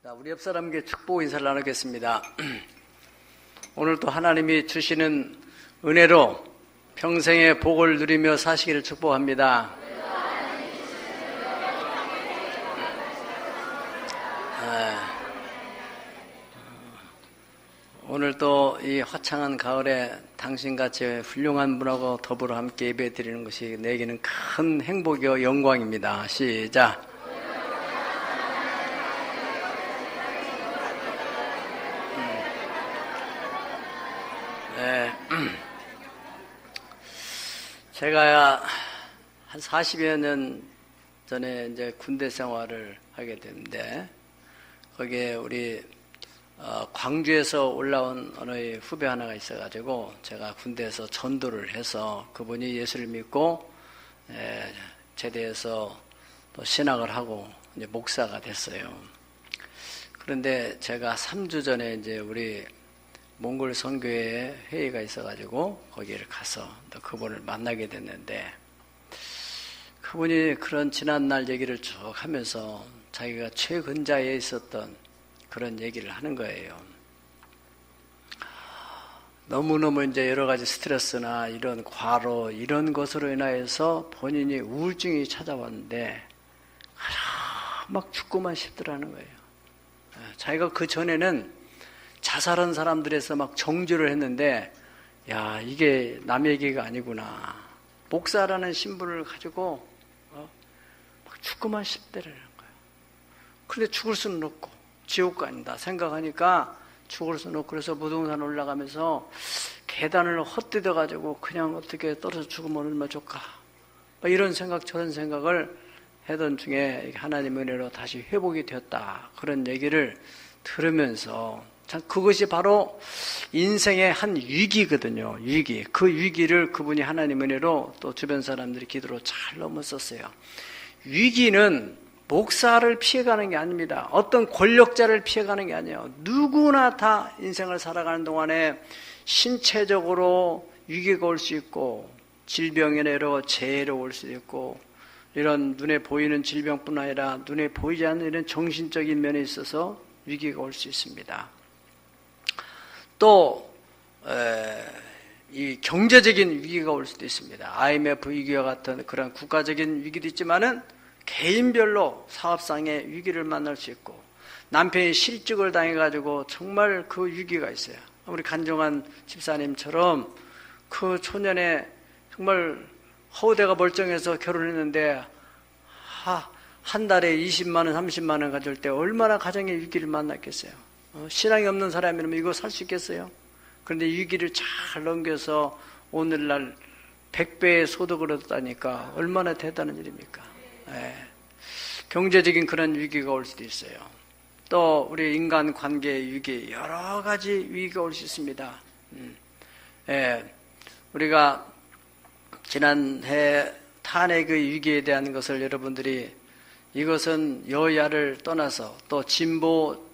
자, 우리 옆 사람에게 축복 인사를 나누겠습니다. 오늘 또 하나님이 주시는 은혜로 평생의 복을 누리며 사시기를 축복합니다. 오늘 또 이 화창한 가을에 당신같이 훌륭한 분하고 더불어 함께 예배 드리는 것이 내게는 큰 행복이요 영광입니다. 시작. 네. 제가 한 40여 년 전에 이제 군대 생활을 하게 됐는데, 거기에 우리 광주에서 올라온 어느 후배 하나가 있어가지고 제가 군대에서 전도를 해서 그분이 예수를 믿고 제대해서 또 신학을 하고 이제 목사가 됐어요. 그런데 제가 3주 전에 이제 우리 몽골 선교회 회의가 있어가지고 거기를 가서 또 그분을 만나게 됐는데, 그분이 그런 지난날 얘기를 쭉 하면서 자기가 최근자에 있었던 그런 얘기를 하는 거예요. 너무너무 이제 여러 가지 스트레스나 이런 과로 이런 것으로 인하여서 본인이 우울증이 찾아왔는데 막 죽고만 싶더라는 거예요. 자기가 그 전에는 자살한 사람들에서 막 정죄를 했는데, 야, 이게 남의 얘기가 아니구나. 목사라는 신분을 가지고 막 죽고만 싶더라는 거예요. 그런데 죽을 수는 없고 지옥 간다 생각하니까 죽을 수는 없고, 그래서 부동산 올라가면서 계단을 헛디뎌 가지고 그냥 어떻게 떨어져 죽으면 얼마나 좋을까, 이런 생각 저런 생각을 하던 중에 하나님의 은혜로 다시 회복이 되었다, 그런 얘기를 들으면서 참 그것이 바로 인생의 한 위기거든요. 위기. 그 위기를 그분이 하나님의 은혜로 또 주변 사람들이 기도로 잘 넘었었어요. 위기는 목사를 피해가는 게 아닙니다. 어떤 권력자를 피해가는 게 아니에요. 누구나 다 인생을 살아가는 동안에 신체적으로 위기가 올 수 있고, 질병이나 여러 재해가 올 수도 있고, 이런 눈에 보이는 질병뿐 아니라 눈에 보이지 않는 이런 정신적인 면에 있어서 위기가 올 수 있습니다. 또 이 경제적인 위기가 올 수도 있습니다. IMF 위기와 같은 그런 국가적인 위기도 있지만은 개인별로 사업상의 위기를 만날 수 있고, 남편이 실직을 당해가지고 정말 그 위기가 있어요. 우리 간종한 집사님처럼 그 초년에 정말 허우대가 멀쩡해서 결혼했는데 한 달에 20만 원, 30만 원 가질 때 얼마나 가정의 위기를 만났겠어요. 신앙이 없는 사람이라면 이거 살 수 있겠어요? 그런데 위기를 잘 넘겨서 오늘날 100배의 소득을 얻었다니까 얼마나 대단한 일입니까? 경제적인 그런 위기가 올 수도 있어요. 또 우리 인간 관계의 위기, 여러 가지 위기가 올 수 있습니다. 우리가 지난해 탄핵의 위기에 대한 것을 여러분들이, 이것은 여야를 떠나서 또 진보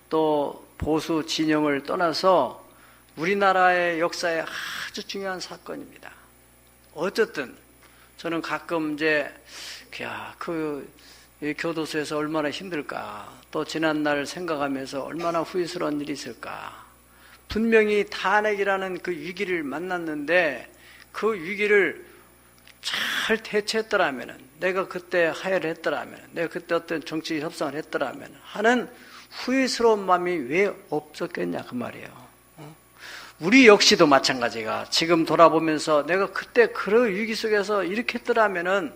또 보수 진영을 떠나서 우리나라의 역사에 아주 중요한 사건입니다. 어쨌든 저는 가끔 이제 이 교도소에서 얼마나 힘들까, 또 지난날 생각하면서 얼마나 후회스러운 일이 있을까. 분명히 탄핵이라는 그 위기를 만났는데 그 위기를 잘 대처했더라면, 내가 그때 하야를 했더라면, 내가 그때 어떤 정치 협상을 했더라면 하는 후회스러운 마음이 왜 없었겠냐 그 말이에요. 우리 역시도 마찬가지가, 지금 돌아보면서 내가 그때 그런 위기 속에서 이렇게 했더라면은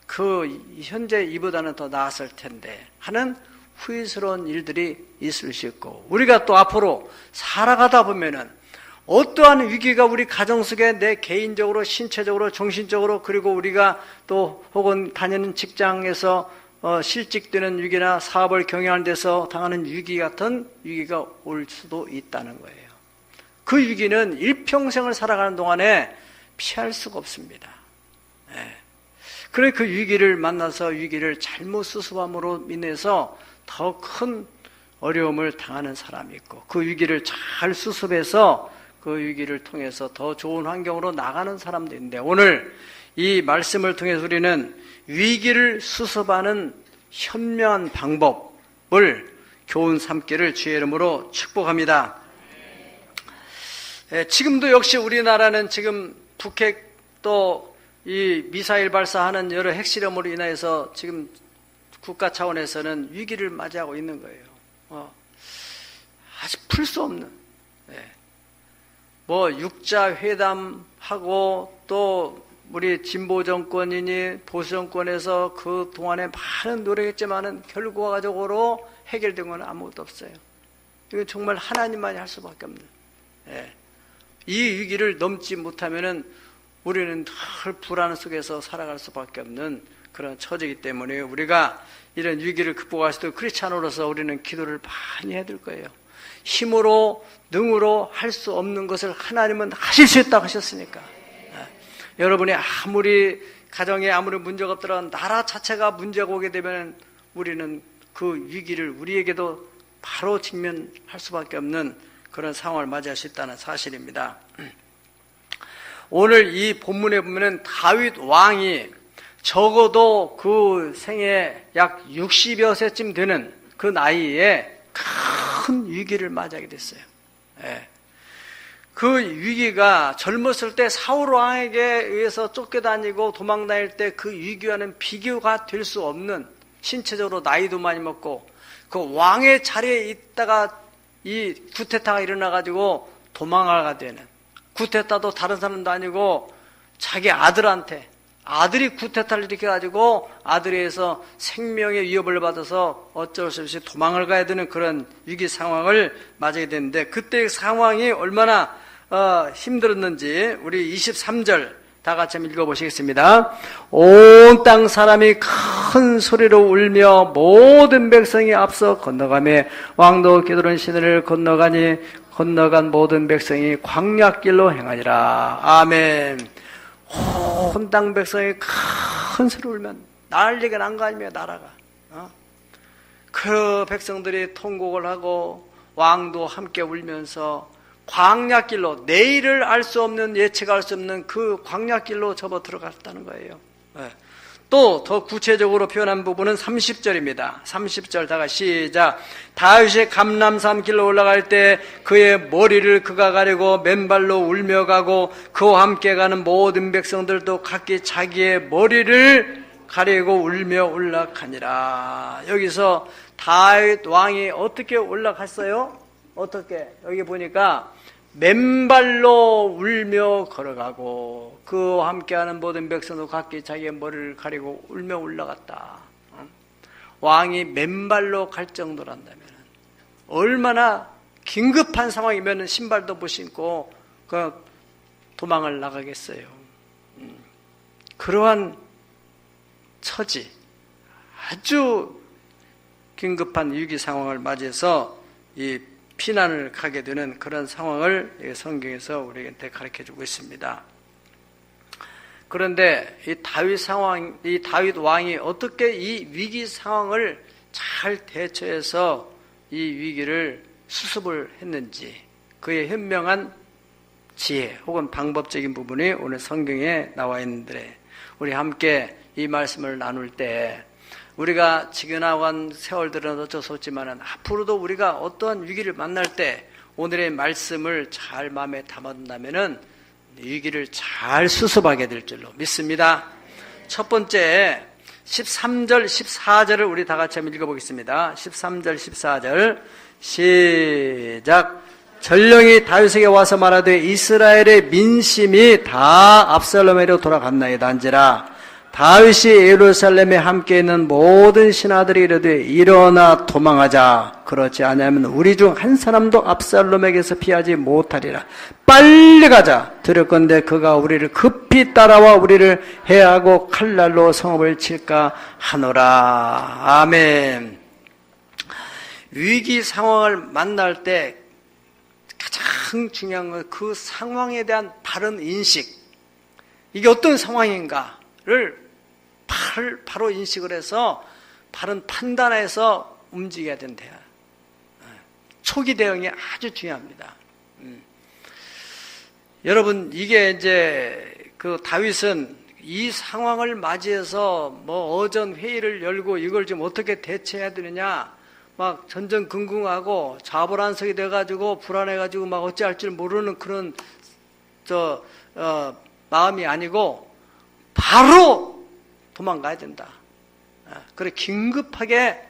그 현재 이보다는 더 나았을 텐데 하는 후회스러운 일들이 있을 수 있고, 우리가 또 앞으로 살아가다 보면은 어떠한 위기가 우리 가정 속에 내 개인적으로, 신체적으로, 정신적으로, 그리고 우리가 또 혹은 다니는 직장에서 실직되는 위기나 사업을 경영하는 데서 당하는 위기 같은 위기가 올 수도 있다는 거예요. 그 위기는 일평생을 살아가는 동안에 피할 수가 없습니다. 그래 그 위기를 만나서 위기를 잘못 수습함으로 인해서 더 큰 어려움을 당하는 사람이 있고, 그 위기를 잘 수습해서 그 위기를 통해서 더 좋은 환경으로 나가는 사람도 있는데, 오늘 이 말씀을 통해서 우리는 위기를 수습하는 현명한 방법을 교훈 삼기를 주의 이름으로 축복합니다. 지금도 역시 우리나라는 지금 북핵 또 이 미사일 발사하는 여러 핵실험으로 인해서 지금 국가 차원에서는 위기를 맞이하고 있는 거예요. 아직 풀 수 없는, 뭐 육자 회담하고 또 우리 진보 정권이니 보수 정권에서 그 동안에 많은 노력했지만은 결과적으로 해결된 건 아무것도 없어요. 이건 정말 하나님만이 할 수밖에 없는. 이 위기를 넘지 못하면은 우리는 늘 불안 속에서 살아갈 수밖에 없는 그런 처지이기 때문에 우리가 이런 위기를 극복할 수도 크리스찬으로서 우리는 기도를 많이 해야 될 거예요. 힘으로 능으로 할 수 없는 것을 하나님은 하실 수 있다고 하셨으니까. 여러분이 아무리 가정에 아무리 문제가 없더라도 나라 자체가 문제가 오게 되면 우리는 그 위기를 우리에게도 바로 직면할 수밖에 없는 그런 상황을 맞이할 수 있다는 사실입니다. 오늘 이 본문에 보면 다윗 왕이 적어도 그 생애 약 60여 세쯤 되는 그 나이에 큰 위기를 맞이하게 됐어요. 그 위기가 젊었을 때 사울 왕에게 의해서 쫓겨다니고 도망다닐 때 그 위기와는 비교가 될 수 없는, 신체적으로 나이도 많이 먹고 그 왕의 자리에 있다가 이 쿠데타가 일어나가지고 도망가게 되는, 쿠데타도 다른 사람도 아니고 자기 아들한테, 아들이 쿠데타를 일으켜가지고 아들에서 생명의 위협을 받아서 어쩔 수 없이 도망을 가야 되는 그런 위기 상황을 맞이하게 되는데, 그때 상황이 얼마나 힘들었는지 우리 23절 다 같이 한번 읽어보시겠습니다. 온 땅 사람이 큰 소리로 울며 모든 백성이 앞서 건너가며 왕도 기드론 시내를 건너간 모든 백성이 광야길로 행하니라. 아멘. 온 땅 백성이 큰 소리로 울면 난리가 난 거 아닙니까, 나라가. 그 백성들이 통곡을 하고 왕도 함께 울면서 광야길로, 내일을 알 수 없는, 예측할 수 없는 그 광야길로 접어 들어갔다는 거예요. 또 더 구체적으로 표현한 부분은 30절입니다. 30절 다가 시작. 다윗이 감람산 길로 올라갈 때 그의 머리를 그가 가리고 맨발로 울며 가고 그와 함께 가는 모든 백성들도 각기 자기의 머리를 가리고 울며 올라가니라. 여기서 다윗 왕이 어떻게 올라갔어요? 어떻게? 여기 보니까 맨발로 울며 걸어가고 그와 함께하는 모든 백성도 각기 자기의 머리를 가리고 울며 올라갔다. 왕이 맨발로 갈 정도란다면 얼마나 긴급한 상황이면 신발도 못 신고 그 도망을 나가겠어요. 그러한 처지, 아주 긴급한 위기 상황을 맞이해서 이 피난을 가게 되는 그런 상황을 성경에서 우리한테 가르쳐주고 있습니다. 그런데 이 다윗 왕이 어떻게 이 위기 상황을 잘 대처해서 이 위기를 수습을 했는지, 그의 현명한 지혜 혹은 방법적인 부분이 오늘 성경에 나와 있는데, 우리 함께 이 말씀을 나눌 때 우리가 지나간 세월들은 어쩔 수 없지만 앞으로도 우리가 어떠한 위기를 만날 때 오늘의 말씀을 잘 마음에 담아둔다면 위기를 잘 수습하게 될 줄로 믿습니다. 첫 번째 13절 14절을 우리 다 같이 한번 읽어보겠습니다. 13절 14절 시작. 전령이 다윗에게 와서 말하되 이스라엘의 민심이 다 압살롬에게로 돌아갔나이다 한지라. 다윗이 예루살렘에 함께 있는 모든 신하들이 이르되 일어나 도망하자. 그렇지 않으면 우리 중 한 사람도 압살롬에게서 피하지 못하리라. 빨리 가자. 두렵건대 그가 우리를 급히 따라와 우리를 해하고 칼날로 성읍을 칠까 하노라. 아멘. 위기 상황을 만날 때 가장 중요한 건 그 상황에 대한 바른 인식, 이게 어떤 상황인가를 바로 인식을 해서 바른 판단해서 움직여야 된대요. 초기 대응이 아주 중요합니다. 여러분, 이게 이제 그 다윗은 이 상황을 맞이해서 뭐 어전 회의를 열고 이걸 좀 어떻게 대처해야 되느냐, 막 전전긍긍하고 좌불안석이 돼가지고 불안해가지고 막 어찌할 줄 모르는 그런 마음이 아니고 바로 도망가야 된다. 그래 긴급하게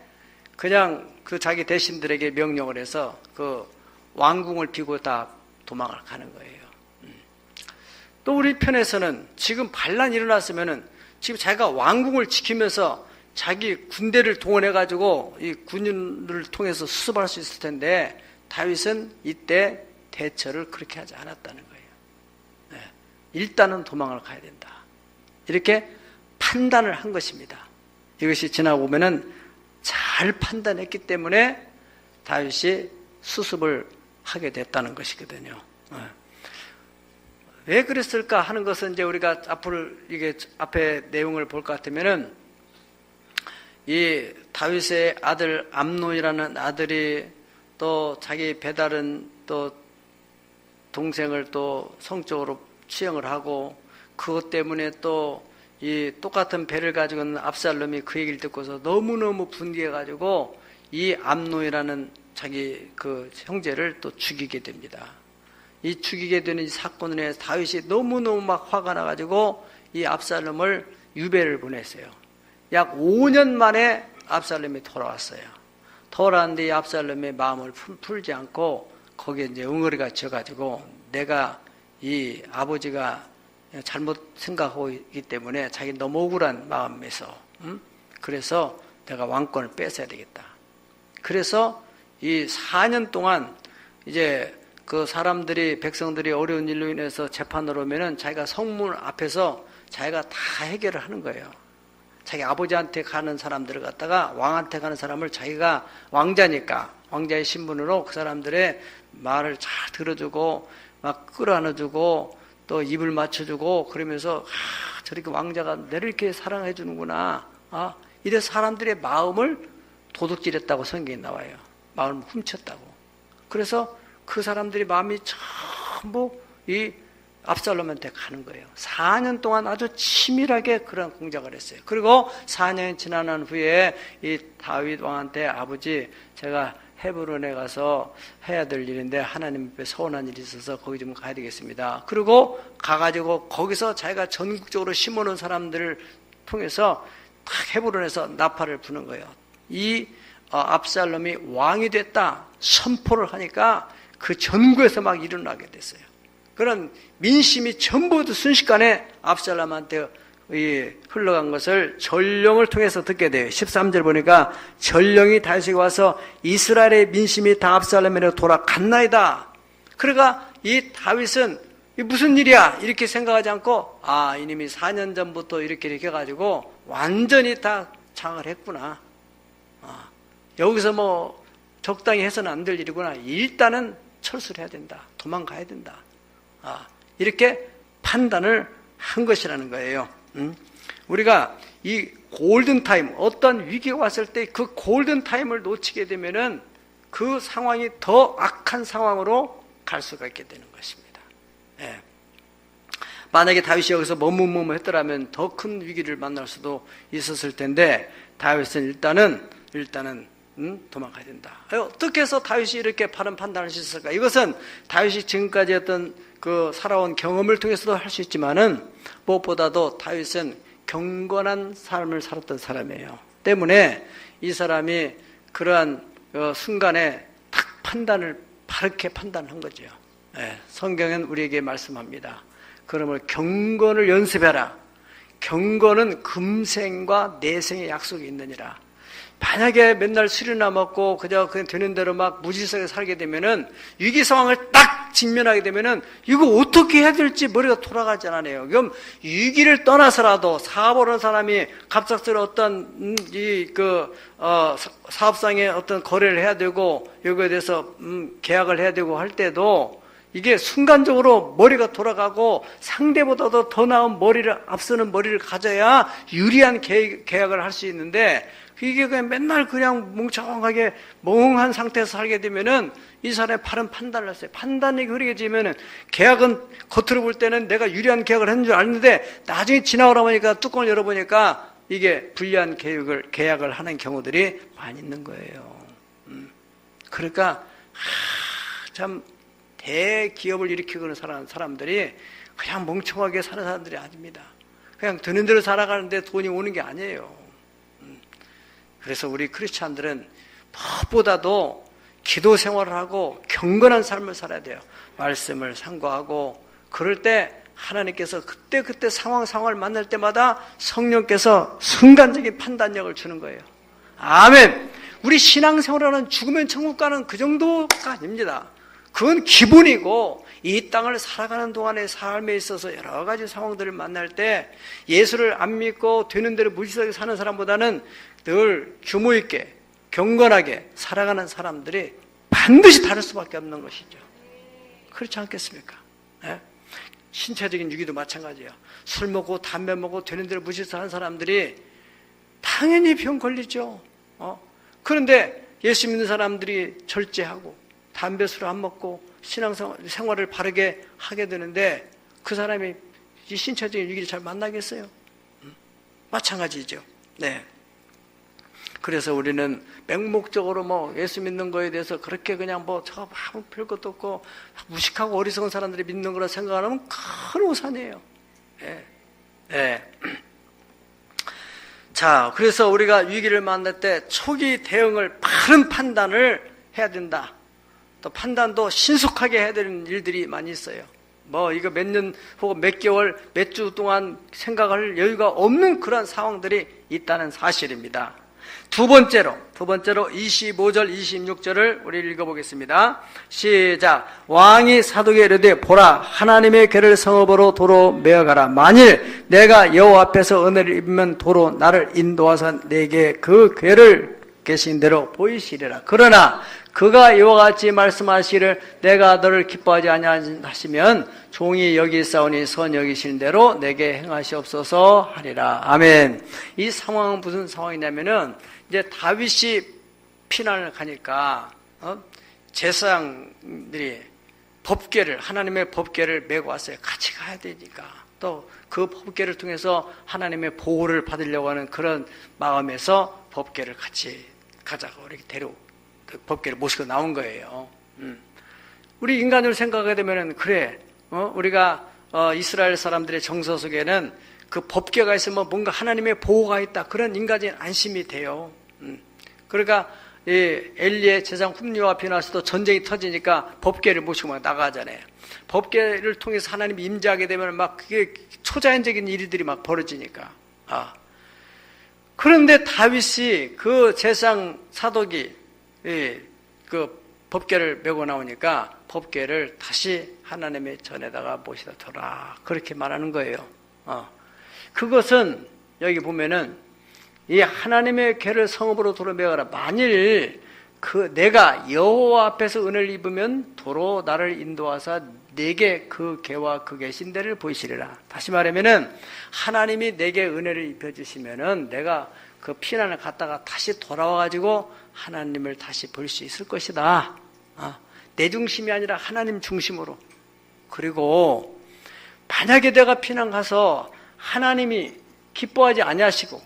그냥 그 자기 대신들에게 명령을 해서 그 왕궁을 비고 다 도망을 가는 거예요. 또 우리 편에서는 지금 반란이 일어났으면은 지금 자기가 왕궁을 지키면서 자기 군대를 동원해가지고 이 군인들을 통해서 수습할 수 있을 텐데 다윗은 이때 대처를 그렇게 하지 않았다는 거예요. 일단은 도망을 가야 된다. 이렇게 판단을 한 것입니다. 이것이 지나고 보면은 잘 판단했기 때문에 다윗이 수습을 하게 됐다는 것이거든요. 왜 그랬을까 하는 것은 이제 우리가 이게 앞에 내용을 볼 것 같으면은 이 다윗의 아들 암논이라는 아들이 또 자기 배다른 또 동생을 또 성적으로 추행을 하고 그것 때문에 또 이 똑같은 배를 가지고 있는 압살롬이 그 얘기를 듣고서 너무너무 분개해가지고 이 암논이라는 자기 그 형제를 또 죽이게 됩니다. 이 죽이게 되는 이 사건으로 인해서 다윗이 너무너무 막 화가 나가지고 이 압살롬을 유배를 보냈어요. 약 5년 만에 압살롬이 돌아왔어요. 돌아왔는데 이 압살롬의 마음을 풀지 않고 거기에 이제 응어리가 져가지고 내가 이 아버지가 잘못 생각하고 있기 때문에 자기 너무 억울한 마음에서 그래서 내가 왕권을 뺏어야 되겠다. 그래서 이 4년 동안 이제 그 사람들이 백성들이 어려운 일로 인해서 재판으로 오면은 자기가 성문 앞에서 자기가 다 해결을 하는 거예요. 자기 아버지한테 가는 사람들을 갖다가 왕한테 가는 사람을 자기가 왕자니까 왕자의 신분으로 그 사람들의 말을 잘 들어주고 막 끌어안아주고 또 입을 맞춰주고 그러면서 저렇게 왕자가 내를 이렇게 사랑해 주는구나. 이래서 사람들의 마음을 도둑질했다고 성경에 나와요. 마음을 훔쳤다고. 그래서 그 사람들의 마음이 전부 이 압살롬한테 가는 거예요. 4년 동안 아주 치밀하게 그런 공작을 했어요. 그리고 4년이 지난 후에 이 다윗 왕한테 아버지 제가 헤브론에 가서 해야 될 일인데 하나님 앞에 서운한 일이 있어서 거기 좀 가야 되겠습니다. 그리고 가가지고 거기서 자기가 전국적으로 심어놓은 사람들을 통해서 딱 헤브론에서 나팔을 부는 거예요. 이 압살롬이 왕이 됐다 선포를 하니까 그 전국에서 막 일어나게 됐어요. 그런 민심이 전부 순식간에 압살롬한테 흘러간 것을 전령을 통해서 듣게 돼요. 13절 보니까 전령이 다윗에게 와서 이스라엘의 민심이 다 압살롬에로 돌아갔나이다. 그러니까 이 다윗은 무슨 일이야 이렇게 생각하지 않고 이놈이 4년 전부터 이렇게 해가지고 완전히 다 장을 했구나. 여기서 뭐 적당히 해서는 안 될 일이구나. 일단은 철수를 해야 된다. 도망가야 된다. 이렇게 판단을 한 것이라는 거예요. 우리가 이 골든타임, 어떤 위기가 왔을 때 그 골든타임을 놓치게 되면은 그 상황이 더 악한 상황으로 갈 수가 있게 되는 것입니다. 만약에 다윗이 여기서 머뭇머뭇했더라면 더 큰 위기를 만날 수도 있었을 텐데 다윗은 일단은 도망가야 된다. 어떻게 해서 다윗이 이렇게 바른 판단을 할 수 있을까? 이것은 다윗이 지금까지 어떤 그 살아온 경험을 통해서도 할 수 있지만은 무엇보다도 다윗은 경건한 삶을 살았던 사람이에요. 때문에 이 사람이 그러한 순간에 딱 바르게 판단한 거죠. 성경은 우리에게 말씀합니다. 그러므로 경건을 연습해라. 경건은 금생과 내생의 약속이 있느니라. 만약에 맨날 술이나 먹고 그냥 되는 대로 막 무질서하게 살게 되면은 위기 상황을 딱 직면하게 되면은 이거 어떻게 해야 될지 머리가 돌아가지 않아요. 그럼 위기를 떠나서라도 사업하는 사람이 갑작스러운 어떤 사업상의 어떤 거래를 해야 되고 여기에 대해서 계약을 해야 되고 할 때도 이게 순간적으로 머리가 돌아가고 상대보다도 더 나은 앞서는 머리를 가져야 유리한 계약을 할 수 있는데 이게 그냥 맨날 그냥 멍청하게 멍한 상태에서 살게 되면은 이 사람이 바른 판단을 했어요. 판단이 흐리게 지면은 계약은 겉으로 볼 때는 내가 유리한 계약을 했는 줄 알았는데 나중에 지나오다 보니까 뚜껑을 열어보니까 이게 불리한 계약을 하는 경우들이 많이 있는 거예요. 그러니까 참 대기업을 일으키고 살아가는 사람들이 그냥 멍청하게 사는 사람들이 아닙니다. 그냥 드는 대로 살아가는데 돈이 오는 게 아니에요. 그래서 우리 크리스찬들은 무엇보다도 기도 생활을 하고 경건한 삶을 살아야 돼요. 말씀을 상고하고 그럴 때 하나님께서 그때 상황을 만날 때마다 성령께서 순간적인 판단력을 주는 거예요. 아멘. 우리 신앙생활은 죽으면 천국 가는 그 정도가 아닙니다. 그건 기본이고 이 땅을 살아가는 동안의 삶에 있어서 여러 가지 상황들을 만날 때 예수를 안 믿고 되는 대로 무지하게 사는 사람보다는 늘 규모 있게 경건하게 살아가는 사람들이 반드시 다를 수밖에 없는 것이죠. 그렇지 않겠습니까? 네? 신체적인 유기도 마찬가지예요. 술 먹고 담배 먹고 되는 대로 무지하게 사는 사람들이 당연히 병 걸리죠. 그런데 예수 믿는 사람들이 절제하고 담배 술 안 먹고 신앙생활을 바르게 하게 되는데 그 사람이 이 신체적인 유기를 잘 만나겠어요? 마찬가지죠. 네. 그래서 우리는 맹목적으로 예수 믿는 거에 대해서 그렇게 그냥 저거 아무 별것도 없고 무식하고 어리석은 사람들이 믿는 거라 생각하면 큰 오산이에요. 네. 네. 자, 그래서 우리가 위기를 만날 때 초기 대응을 바른 판단을 해야 된다. 또 판단도 신속하게 해야 되는 일들이 많이 있어요. 이거 몇 년 혹은 몇 개월, 몇 주 동안 생각할 여유가 없는 그런 상황들이 있다는 사실입니다. 두 번째로 25절, 26절을 우리 읽어보겠습니다. 시작. 왕이 사독에게 이르되 보라, 하나님의 궤를 성읍으로 도로 메어가라. 만일 내가 여호와 앞에서 은혜를 입으면 도로 나를 인도하사 내게 그 궤를 계신 대로 보이시리라. 그러나 그가 이와 같이 말씀하시기를 내가 너를 기뻐하지 아니하시면 종이 여기 있사오니 선 여기시는 대로 내게 행하시옵소서 하리라. 아멘. 이 상황은 무슨 상황이냐면은 이제 다윗이 피난을 가니까 제사장들이 하나님의 법궤를 메고 왔어요. 같이 가야 되니까. 또 그 법궤를 통해서 하나님의 보호를 받으려고 하는 그런 마음에서 법궤를 같이 가자고 이렇게 법궤를 모시고 나온 거예요. 우리 인간으로 생각하게 되면은 그래. 우리가 이스라엘 사람들의 정서 속에는 그 법궤가 있으면 뭔가 하나님의 보호가 있다. 그런 인간적인 안심이 돼요. 그러니까 엘리의 제사장 훔리와 비나스도 전쟁이 터지니까 법궤를 모시고 막 나가잖아요. 법궤를 통해서 하나님이 임재하게 되면 막 그게 초자연적인 일들이 막 벌어지니까. 그런데 다윗이 그 제사장 사독이 그 법궤를 메고 나오니까 법궤를 다시 하나님의 전에다가 모시다 둬라. 그렇게 말하는 거예요. 그것은 여기 보면은 이 하나님의 궤를 성읍으로 도로 메어가라. 만일 내가 여호와 앞에서 은혜를 입으면 도로 나를 인도하사 내게 그 궤와 그 계신 데를 보이시리라. 다시 말하면은 하나님이 내게 은혜를 입혀주시면은 내가 그 피난을 갔다가 다시 돌아와가지고 하나님을 다시 볼 수 있을 것이다. 내 중심이 아니라 하나님 중심으로. 그리고 만약에 내가 피난 가서 하나님이 기뻐하지 아니하시고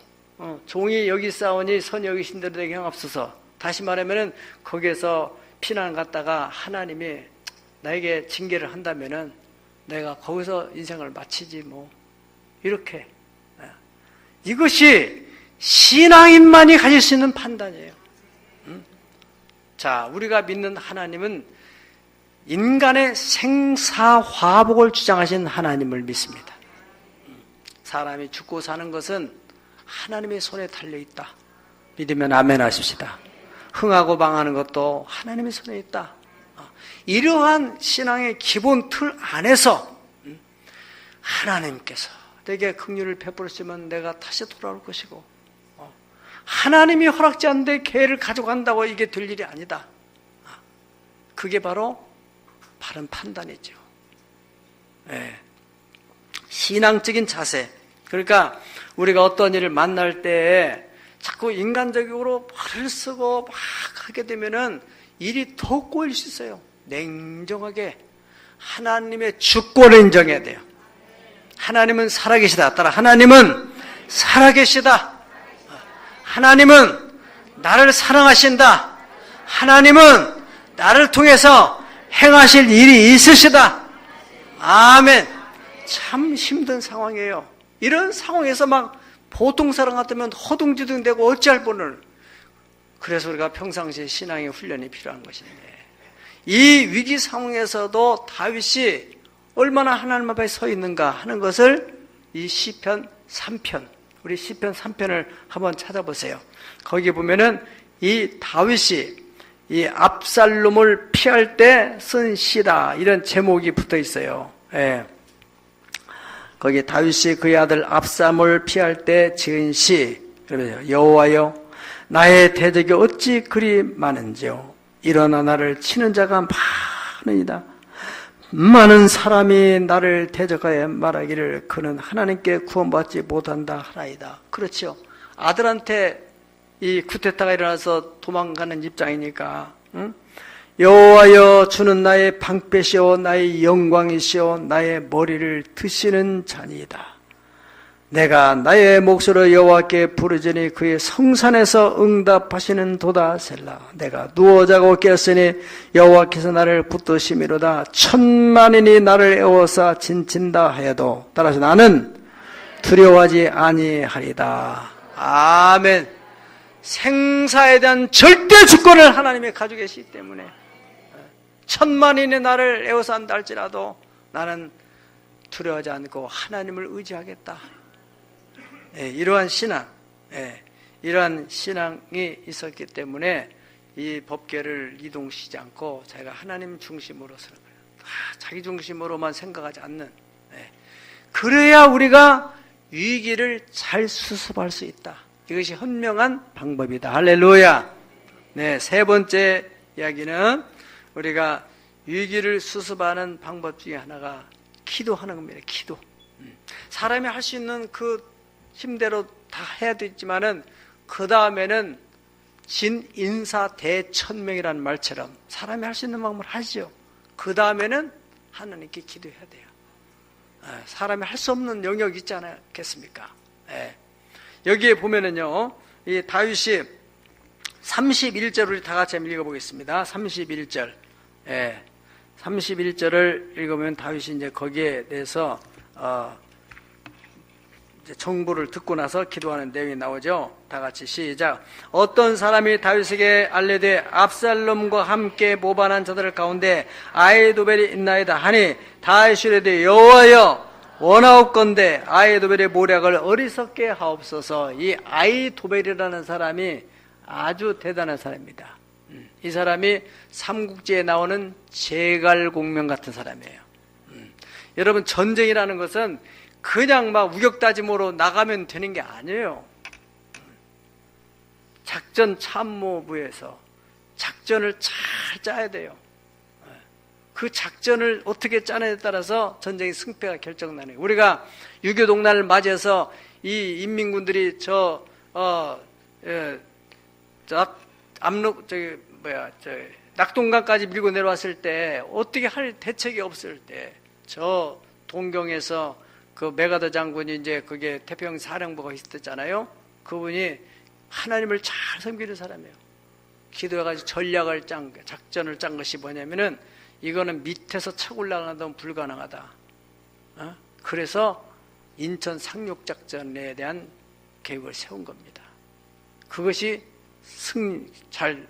종이 여기 싸우니 선 여기신 대로 내게 행하옵소서. 다시 말하면은 거기에서 피난 갔다가 하나님이 나에게 징계를 한다면은 내가 거기서 인생을 마치지 이렇게. 이것이 신앙인만이 가질 수 있는 판단이에요. 자, 우리가 믿는 하나님은 인간의 생사화복을 주장하신 하나님을 믿습니다. 사람이 죽고 사는 것은 하나님의 손에 달려있다. 믿으면 아멘 하십시다. 흥하고 망하는 것도 하나님의 손에 있다. 이러한 신앙의 기본 틀 안에서 하나님께서 내게 긍휼을 베풀으시면 내가 다시 돌아올 것이고 하나님이 허락지 않는데 궤를 가져간다고 이게 될 일이 아니다. 그게 바로 바른 판단이죠. 네. 신앙적인 자세. 그러니까 우리가 어떤 일을 만날 때 자꾸 인간적으로 말을 쓰고 막 하게 되면은 일이 더 꼬일 수 있어요. 냉정하게 하나님의 주권을 인정해야 돼요. 하나님은 살아계시다. 따라 하나님은 살아계시다. 하나님은 나를 사랑하신다. 하나님은 나를 통해서 행하실 일이 있으시다. 아멘. 참 힘든 상황이에요. 이런 상황에서 막 보통 사람 같으면 허둥지둥대고 어찌할 뻔을. 그래서 우리가 평상시에 신앙의 훈련이 필요한 것인데, 이 위기 상황에서도 다윗이 얼마나 하나님 앞에 서 있는가 하는 것을 이 시편 3편, 우리 시편 3편을 한번 찾아보세요. 거기 보면은 이 다윗이 이 압살롬을 피할 때 쓴 시다, 이런 제목이 붙어 있어요. 예. 거기 다윗이 그의 아들 압살롬을 피할 때 지은 시, 여호와여 나의 대적이 어찌 그리 많은지요. 일어나 나를 치는 자가 많으니이다. 많은 사람이 나를 대적하여 말하기를 그는 하나님께 구원받지 못한다 하나이다. 그렇죠. 아들한테 이 쿠데타가 일어나서 도망가는 입장이니까, 응? 여호와여 주는 나의 방패시오 나의 영광이시오 나의 머리를 드시는 자니이다. 내가 나의 목소리로 여호와께 부르짖으니 그의 성산에서 응답하시는 도다 셀라. 내가 누워 자고 깨었으니 여호와께서 나를 붙드심이로다. 천만인이 나를 에워싸 진친다 하여도 따라서 나는 두려워하지 아니하리다. 아멘. 생사에 대한 절대 주권을 하나님이 가지고 계시기 때문에 천만인이 나를 에워싼다 할지라도 나는 두려워하지 않고 하나님을 의지하겠다. 예, 이러한 신앙, 이러한 신앙이 있었기 때문에 이 법궤를 이동시키지 않고 자기가 하나님 중심으로 서는 거예요. 자기 중심으로만 생각하지 않는. 그래야 우리가 위기를 잘 수습할 수 있다. 이것이 현명한 방법이다. 할렐루야. 네, 세 번째 이야기는 우리가 위기를 수습하는 방법 중에 하나가 기도하는 겁니다. 기도. 사람이 할 수 있는 그 힘대로 다 해야 되지만은 그 다음에는 진인사대천명이라는 말처럼 사람이 할 수 있는 방법을 하죠. 그 다음에는 하나님께 기도해야 돼요. 사람이 할 수 없는 영역이 있지 않겠습니까? 여기에 보면은요, 이 다윗이 31절 우리 다 같이 한번 읽어보겠습니다. 31절. 31절을 읽으면 다윗이 이제 거기에 대해서 이제 정보를 듣고 나서 기도하는 내용이 나오죠. 다 같이 시작. 어떤 사람이 다윗에게 알레되 압살롬과 함께 모반한 자들 가운데 아히도벨이 있나이다 하니 다윗이 이르되 여호와여 원하옵건대 아히도벨의 모략을 어리석게 하옵소서. 이 아히도벨이라는 사람이 아주 대단한 사람입니다. 이 사람이 삼국지에 나오는 제갈공명 같은 사람이에요. 여러분, 전쟁이라는 것은 그냥 막 우격다짐으로 나가면 되는 게 아니에요. 작전 참모부에서 작전을 잘 짜야 돼요. 그 작전을 어떻게 짜느냐에 따라서 전쟁의 승패가 결정나네요. 우리가 6.25 동란을 맞이해서 이 인민군들이 낙동강까지 밀고 내려왔을 때 어떻게 할 대책이 없을 때 저 동경에서 그 메가더 장군이 이제 그게 태평양 사령부가 있었잖아요. 그분이 하나님을 잘 섬기는 사람이에요. 기도해가지고 작전을 짠 것이 뭐냐면은 이거는 밑에서 쳐 올라가는 건 불가능하다. 그래서 인천 상륙작전에 대한 계획을 세운 겁니다. 그것이 잘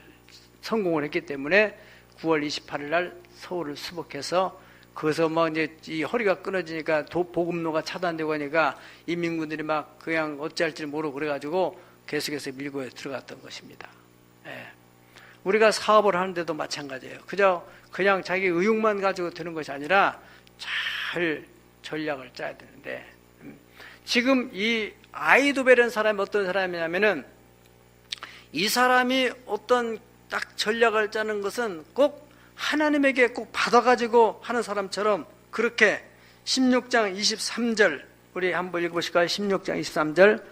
성공을 했기 때문에 9월 28일 날 서울을 수복해서 거기서 뭐 이제 이 허리가 끊어지니까 보급로가 차단되고 하니까 인민군들이 막 그냥 어찌할지 모르고 그래가지고 계속해서 밀고 들어갔던 것입니다. 우리가 사업을 하는데도 마찬가지예요. 그냥 자기 의욕만 가지고 되는 것이 아니라 잘 전략을 짜야 되는데, 지금 이 아히도벨이라는 사람이 어떤 사람이냐면은 이 사람이 어떤 딱 전략을 짜는 것은 꼭 하나님에게 꼭 받아가지고 하는 사람처럼 그렇게 16장 23절 우리 한번 읽어보실까요? 16장 23절.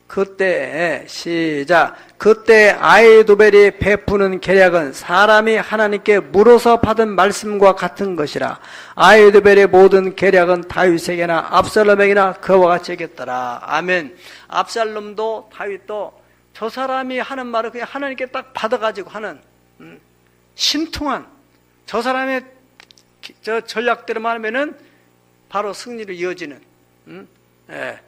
그때 시작. 그때 아히도벨이 베푸는 계략은 사람이 하나님께 물어서 받은 말씀과 같은 것이라. 아히도벨의 모든 계략은 다윗에게나 압살롬에게나 그와 같이 했더라. 아멘. 압살롬도 다윗도 저 사람이 하는 말을 그냥 하나님께 딱 받아가지고 하는, 신통한 저 사람의 저 전략대로만 하면은 바로 승리로 이어지는. 예.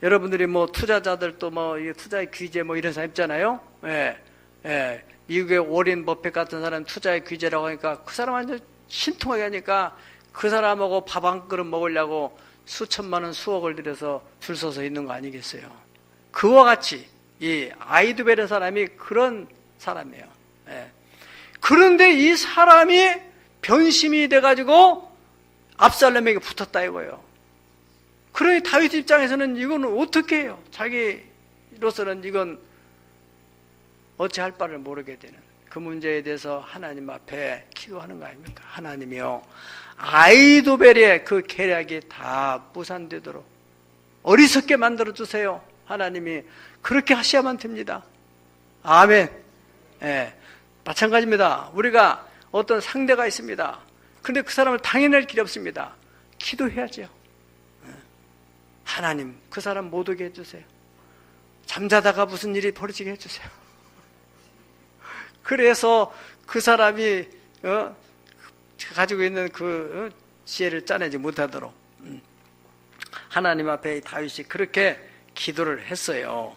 여러분들이 뭐 투자자들도 뭐 투자의 규제 뭐 이런 사람 있잖아요. 예. 예. 미국의 워렌 버핏 같은 사람 투자의 규제라고 하니까 그 사람 완전 신통하게 하니까 그 사람하고 밥 한 그릇 먹으려고 수천만 원, 수억을 들여서 줄 서서 있는 거 아니겠어요? 그와 같이 이 아히도벨이라는 사람이 그런 사람이에요. 예. 그런데 이 사람이 변심이 돼가지고 압살롬에게 붙었다 이거예요. 그러니 다윗 입장에서는 이거는 어떻게 해요? 자기로서는 이건 어찌할 바를 모르게 되는 그 문제에 대해서 하나님 앞에 기도하는 거 아닙니까? 하나님이요, 아히도벨의 그 계략이 다 무산되도록 어리석게 만들어 주세요. 하나님이 그렇게 하셔야만 됩니다. 아멘. 예. 마찬가지입니다. 우리가 어떤 상대가 있습니다. 근데 그 사람을 당해낼 길이 없습니다. 기도해야죠. 하나님, 그 사람 못 오게 해주세요. 잠자다가 무슨 일이 벌어지게 해주세요. 그래서 그 사람이 가지고 있는 그 지혜를 짜내지 못하도록 하나님 앞에 다윗이 그렇게 기도를 했어요.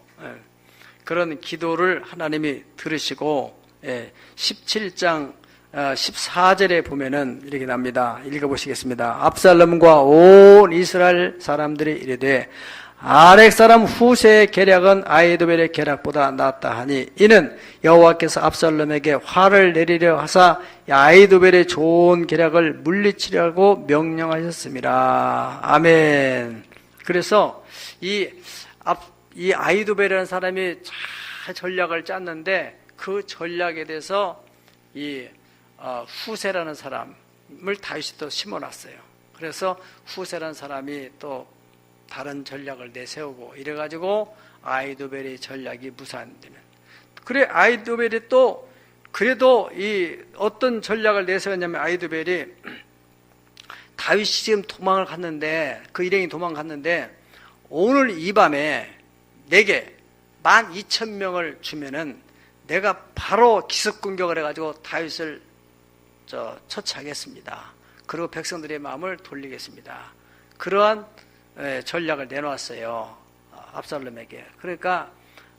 그런 기도를 하나님이 들으시고 17장 14절에 보면은 이렇게 납니다. 읽어보시겠습니다. 압살롬과 온 이스라엘 사람들이 이르되 아렉 사람 후세의 계략은 아히도벨의 계략보다 낫다 하니 이는 여호와께서 압살롬에게 화를 내리려 하사 아히도벨의 좋은 계략을 물리치려고 명령하셨습니다. 아멘. 그래서 이 아히도벨이라는 사람이 잘 전략을 짰는데 그 전략에 대해서 이 후세라는 사람을 다윗이 또 심어놨어요. 그래서 후세라는 사람이 또 다른 전략을 내세우고 이래가지고 아히도벨의 전략이 무산되는. 그래 아히도벨이 또 그래도 이 어떤 전략을 내세웠냐면 아히도벨이 다윗이 지금 도망을 갔는데 그 일행이 도망갔는데 오늘 이 밤에 내게 12,000명을 주면은 내가 바로 기습 공격을 해가지고 다윗을 처치하겠습니다. 그리고 백성들의 마음을 돌리겠습니다. 그러한 전략을 내놓았어요. 압살롬에게. 그러니까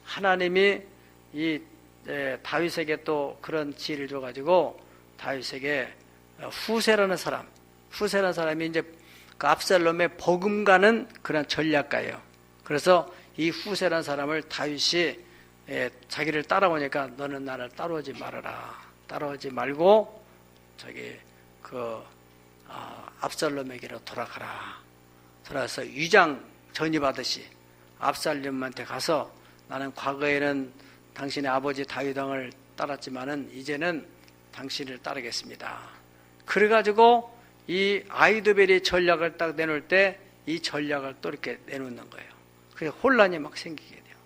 하나님이 이 다윗에게 또 그런 지혜를 줘가지고 다윗에게 후세라는 사람이 이제 그 압살롬의 버금가는 그런 전략가예요. 그래서 이 후세라는 사람을 다윗이 자기를 따라오니까 너는 나를 따라오지 말아라. 따라오지 말고 압살롬에게로 돌아가라. 돌아서 위장 전입하듯이 압살롬한테 가서 나는 과거에는 당신의 아버지 다윗 왕을 따랐지만은 이제는 당신을 따르겠습니다. 그래가지고 이 아히도벨이 전략을 딱 내놓을 때 이 전략을 또 이렇게 내놓는 거예요. 그래서 혼란이 막 생기게 돼요.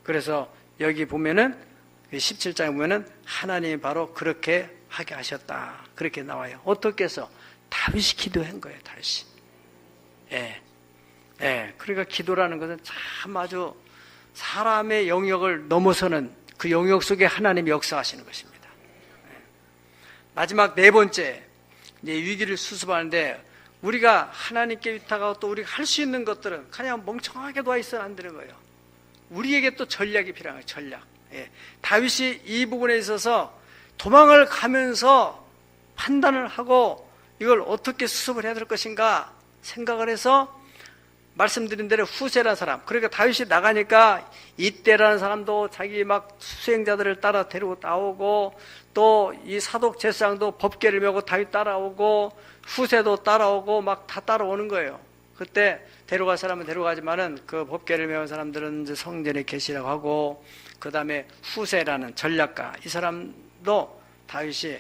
그래서 여기 보면은 17장에 보면은 하나님이 바로 그렇게 하게 하셨다. 그렇게 나와요. 어떻게 해서? 다윗이 기도한 거예요. 다윗이. 그러니까 기도라는 것은 참 아주 사람의 영역을 넘어서는 그 영역 속에 하나님이 역사하시는 것입니다. 마지막 네 번째, 이제 위기를 수습하는데 우리가 하나님께 위탁하고 또 우리가 할 수 있는 것들은 그냥 멍청하게 놔 있어는 안 되는 거예요. 우리에게 또 전략이 필요한 거예요. 전략. 다윗이 이 부분에 있어서 도망을 가면서 판단을 하고 이걸 어떻게 수습을 해야 될 것인가 생각을 해서 말씀드린 대로 후세라는 사람, 그러니까 다윗이 나가니까 이때라는 사람도 자기 막 수행자들을 따라 데리고 나오고 또 이 사독 제사장도 법궤를 메고 다윗 따라오고 후세도 따라오고 막 다 따라오는 거예요. 그때 데려갈 사람은 데려가지만은 그 법궤를 메운 사람들은 이제 성전에 계시라고 하고 그 다음에 후세라는 전략가, 이 사람도 다윗이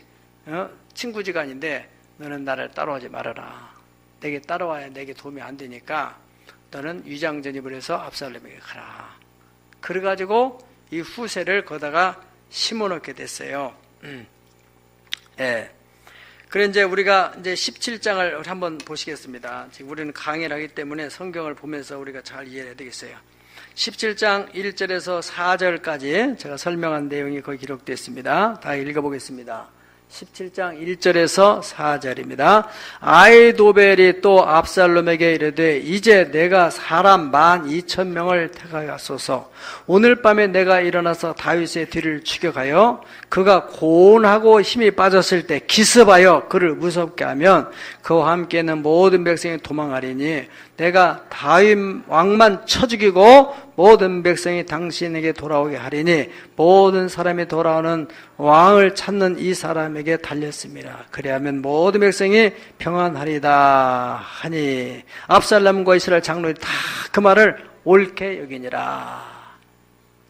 친구지간인데 너는 나를 따라오지 말아라. 내게 따라와야 내게 도움이 안 되니까 너는 위장전입을 해서 압살롬에게 가라. 그래가지고 이 후세를 거다가 심어놓게 됐어요. 그래 이제 우리가 이제 17장을 한번 보시겠습니다. 지금 우리는 강의를 하기 때문에 성경을 보면서 우리가 잘 이해해야 되겠어요. 17장 1절에서 4절까지 제가 설명한 내용이 거기 기록되어 있습니다. 다 읽어보겠습니다. 17장 1절에서 4절입니다. 아히도벨이 또 압살롬에게 이르되 이제 내가 사람 12,000명을 택하였소서. 오늘 밤에 내가 일어나서 다윗의 뒤를 추격하여 그가 고온하고 힘이 빠졌을 때 기습하여 그를 무섭게 하면 그와 함께는 모든 백성이 도망하리니 내가 다윗 왕만 쳐 죽이고 모든 백성이 당신에게 돌아오게 하리니 모든 사람이 돌아오는 왕을 찾는 이 사람에게 달렸습니다. 그리하면 모든 백성이 평안하리다 하니 압살롬과 이스라엘 장로들이 다 그 말을 옳게 여기니라.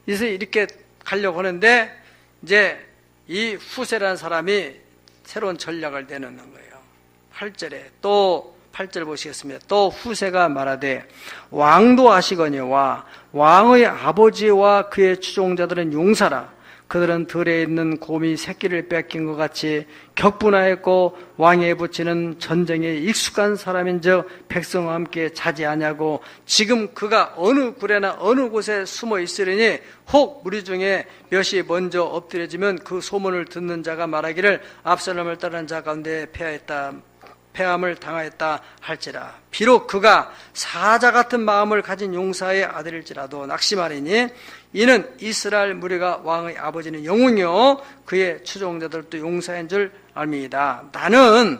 그래서 이렇게 가려고 하는데 이제 이 후세라는 사람이 새로운 전략을 내놓는 거예요. 8절에 또 8절 보시겠습니다. 또 후세가 말하되 왕도 아시거니와 왕의 아버지와 그의 추종자들은 용사라. 그들은 들에 있는 곰이 새끼를 뺏긴 것 같이 격분하였고 왕에 붙이는 전쟁에 익숙한 사람인즉 백성과 함께 자지 아니하고 지금 그가 어느 굴에나 어느 곳에 숨어 있으리니 혹 우리 중에 몇이 먼저 엎드려지면 그 소문을 듣는 자가 말하기를 압살롬을 따르는 자 가운데 패함을 당하였다 할지라. 비록 그가 사자 같은 마음을 가진 용사의 아들일지라도 낙심하리니 이는 이스라엘 무리가 왕의 아버지는 영웅이요 그의 추종자들도 용사인 줄 알미이다. 나는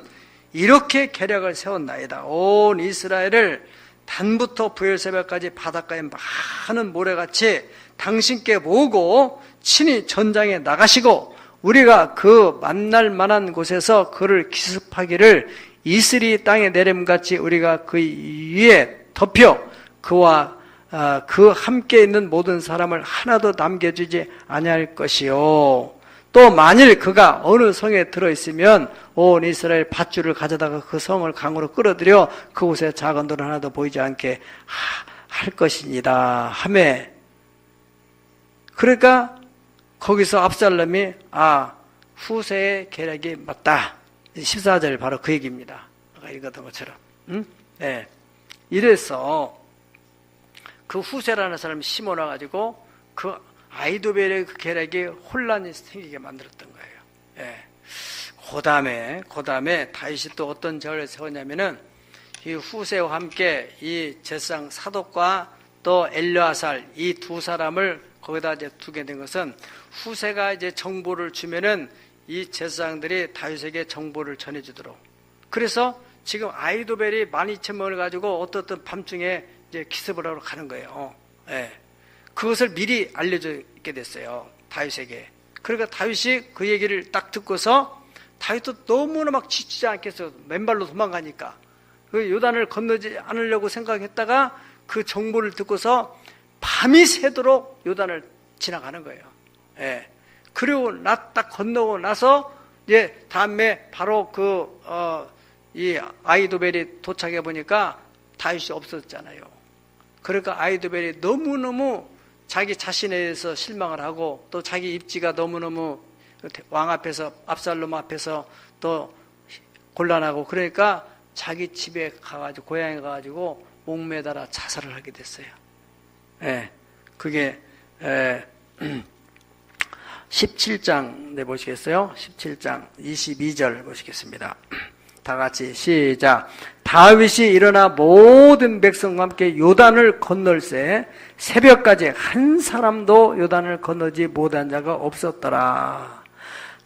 이렇게 계략을 세웠나이다. 온 이스라엘을 단부터 부엘세바까지 바닷가에 많은 모래같이 당신께 모으고 친히 전장에 나가시고 우리가 그 만날 만한 곳에서 그를 기습하기를 이슬이 땅에 내림같이 우리가 그 위에 덮여 그와 그 함께 있는 모든 사람을 하나도 남겨주지 아니할 것이요. 또 만일 그가 어느 성에 들어있으면 온 이스라엘 밧줄을 가져다가 그 성을 강으로 끌어들여 그곳에 작은 돌 하나도 보이지 않게 할 것입니다 하매. 그러니까 거기서 압살롬이 후세의 계략이 맞다. 14절 바로 그 얘기입니다. 아까 읽었던 것처럼. 네. 이래서 그 후세라는 사람이 심어놔가지고 그 아히도벨의 그 계략이 혼란이 생기게 만들었던 거예요. 예. 그 다음에 다윗이 또 어떤 전략을 세웠냐면은 이 후세와 함께 이 제사장 사독과 또 엘르아살 이 두 사람을 거기다 이제 두게 된 것은 후세가 이제 정보를 주면은 이 제사장들이 다윗에게 정보를 전해주도록. 그래서 지금 아히도벨이 12,000명을 가지고 어떤 밤중에 이제 기습을 하러 가는 거예요. 예. 그것을 미리 알려주게 됐어요. 다윗에게. 그러니까 다윗이 그 얘기를 딱 듣고서 다윗도 너무나 막 지치지 않겠어. 맨발로 도망가니까. 그 요단을 건너지 않으려고 생각했다가 그 정보를 듣고서 밤이 새도록 요단을 지나가는 거예요. 예. 그리고 딱 건너고 나서 이제 다음에 바로 이 아히도벨이 도착해 보니까 다윗이 없었잖아요. 그러니까 아히도벨이 너무너무 자기 자신에 대해서 실망을 하고 또 자기 입지가 너무너무 왕 앞에서 압살롬 앞에서 또 곤란하고 그러니까 자기 집에 가가지고 고향에 가가지고 목매달아 자살을 하게 됐어요. 예, 그게 17장 내보시겠어요? 17장 22절 보시겠습니다. 다 같이 시작. 다윗이 일어나 모든 백성과 함께 요단을 건널새 새벽까지 한 사람도 요단을 건너지 못한 자가 없었더라.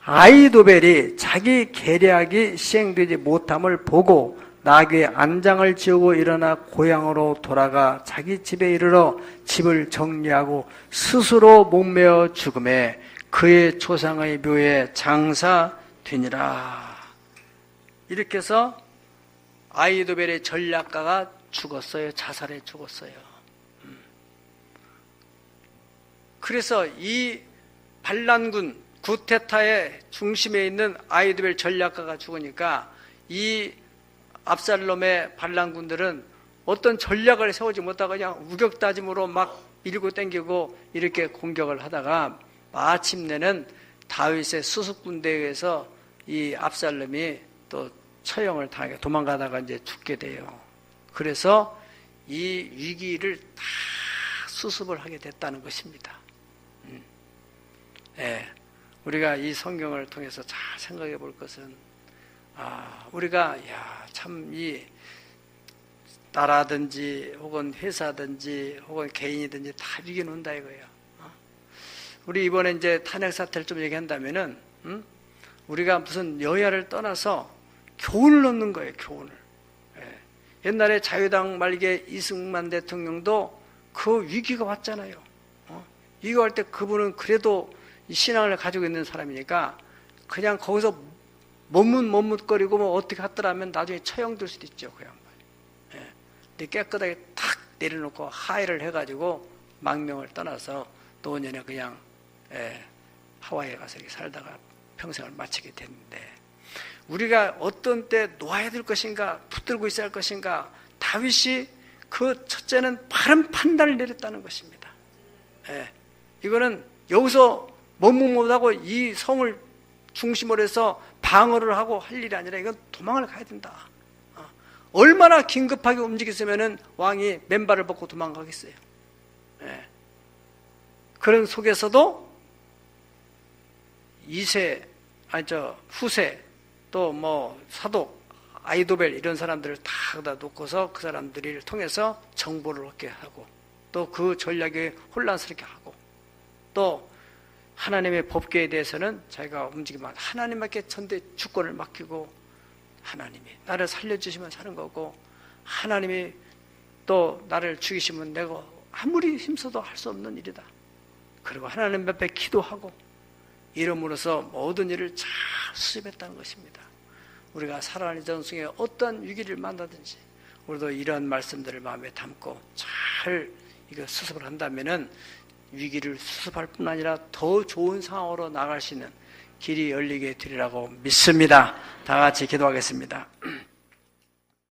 아히도벨이 자기 계략이 시행되지 못함을 보고 나귀에 안장을 지우고 일어나 고향으로 돌아가 자기 집에 이르러 집을 정리하고 스스로 목매어 죽음에 그의 조상의 묘에 장사되니라. 이렇게 해서 아히도벨의 전략가가 죽었어요. 자살해 죽었어요. 그래서 이 반란군 구테타의 중심에 있는 아히도벨 전략가가 죽으니까 이 압살롬의 반란군들은 어떤 전략을 세우지 못하고 그냥 우격다짐으로 막 밀고 땡기고 이렇게 공격을 하다가 마침내는 다윗의 수습군대에 의해서 이 압살롬이 또 처형을 당하게 도망가다가 이제 죽게 돼요. 그래서 이 위기를 다 수습을 하게 됐다는 것입니다. 예. 우리가 이 성경을 통해서 잘 생각해 볼 것은, 우리가 참 이 나라든지 혹은 회사든지 혹은 개인이든지 다 위기는 온다 이거예요. 우리 이번에 이제 탄핵 사태를 좀 얘기한다면은, 우리가 무슨 여야를 떠나서 교훈을 얻는 거예요, 교훈을. 옛날에 자유당 말기에 이승만 대통령도 그 위기가 왔잖아요. 위기가 올 때 그분은 그래도 이 신앙을 가지고 있는 사람이니까 그냥 거기서 머뭇머뭇거리고 뭐 어떻게 했더라면 나중에 처형될 수도 있죠, 그 양반. 근데 깨끗하게 탁 내려놓고 하해를 해가지고 망명을 떠나서 노년에 그냥 하와이에 가서 이렇게 살다가 평생을 마치게 됐는데, 우리가 어떤 때 놓아야 될 것인가 붙들고 있어야 할 것인가, 다윗이 그 첫째는 바른 판단을 내렸다는 것입니다. 이거는 여기서 머뭇머뭇하고 이 성을 중심으로 해서 방어를 하고 할 일이 아니라 이건 도망을 가야 된다. 얼마나 긴급하게 움직였으면 왕이 맨발을 벗고 도망가겠어요. 그런 속에서도 후세, 또 뭐 사독, 아이도벨 이런 사람들을 다 놓고서 그 사람들을 통해서 정보를 얻게 하고, 또 그 전략에 혼란스럽게 하고, 또 하나님의 법궤에 대해서는 자기가 움직이면 하나님께 전대 주권을 맡기고, 하나님이 나를 살려주시면 사는 거고, 하나님이 또 나를 죽이시면 내가 아무리 힘써도 할 수 없는 일이다. 그리고 하나님 앞에 기도하고 이름으로써 모든 일을 잘 수습했다는 것입니다. 우리가 살아가는 전승에 어떤 위기를 만나든지 우리도 이런 말씀들을 마음에 담고 잘 이거 수습을 한다면은 위기를 수습할 뿐 아니라 더 좋은 상황으로 나갈 수 있는 길이 열리게 되리라고 믿습니다. 다 같이 기도하겠습니다.